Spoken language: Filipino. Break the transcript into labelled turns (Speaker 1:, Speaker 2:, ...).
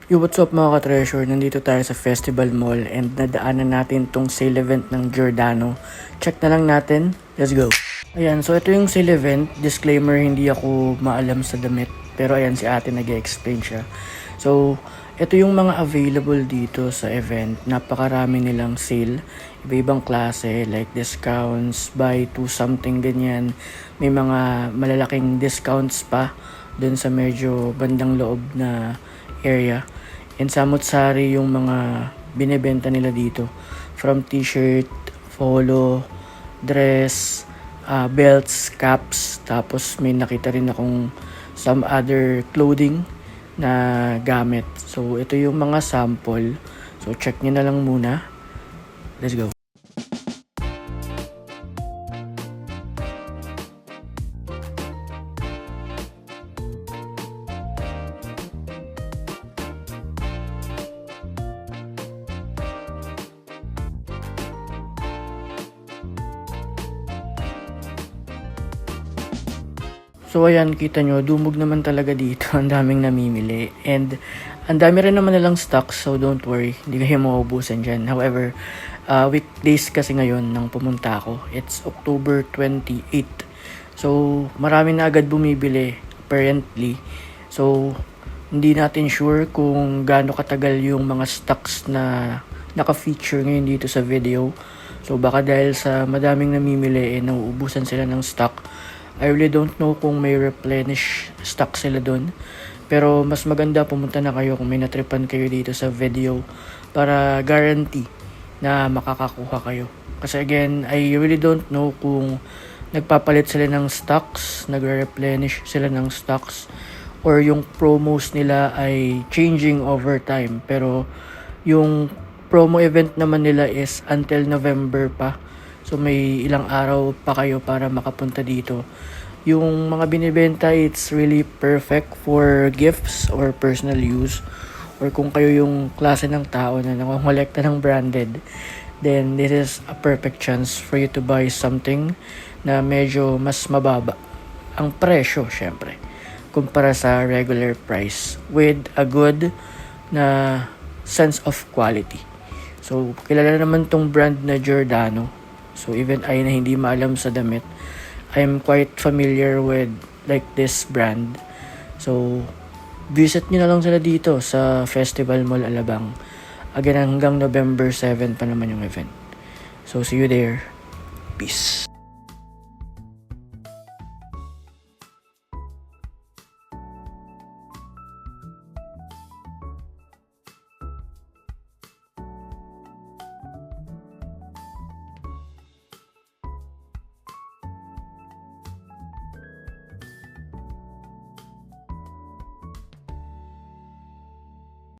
Speaker 1: Yo, what's up mga ka-treasure? Nandito tayo sa Festival Mall and nadaanan natin tong sale event ng Giordano. Check na lang natin. Let's go! Ayan, so ito yung sale event. Disclaimer, hindi ako maalam sa damit. Pero ayan, si ate nag-explain siya. So, ito yung mga available dito sa event. Napakarami nilang sale. Iba-ibang klase, like discounts, buy two something ganyan. May mga malalaking discounts pa dun sa medyo bandang loob na area. And samot-sari yung mga binebenta nila dito. From t-shirt, polo, dress, belts, caps. Tapos may nakita rin akong some other clothing na gamit. So ito yung mga sample. So check nyo na lang muna. Let's go. So ayan, kita nyo, dumog naman talaga dito. Ang daming namimili. And ang dami rin naman nilang stocks, so don't worry. Hindi kayo mauubusan dyan. However, weekdays kasi ngayon nang pumunta ako. It's October 28. So marami na agad bumibili, apparently. So hindi natin sure kung gaano katagal yung mga stocks na naka-feature ngayon dito sa video. So baka dahil sa madaming namimili, nauubusan sila ng stock. I really don't know kung may replenish stock sila dun. Pero mas maganda pumunta na kayo kung may natripan kayo dito sa video para guarantee na makakakuha kayo. Kasi again, I really don't know kung nagpapalit sila ng stocks, nagre-replenish sila ng stocks, or yung promos nila ay changing over time. Pero yung promo event naman nila is until November pa. So may ilang araw pa kayo para makapunta dito. Yung mga binibenta, it's really perfect for gifts or personal use. Or kung kayo yung klase ng tao na nangongolekta ng branded, then this is a perfect chance for you to buy something na medyo mas mababa ang presyo, syempre, kumpara sa regular price with a good na sense of quality. So, kilala naman tong brand na Giordano. So even I na hindi maalam sa damit, I'm quite familiar with like this brand. So visit nyo na lang sila dito sa Festival Mall Alabang. Again, hanggang November 7 pa naman yung event. So see you there. Peace.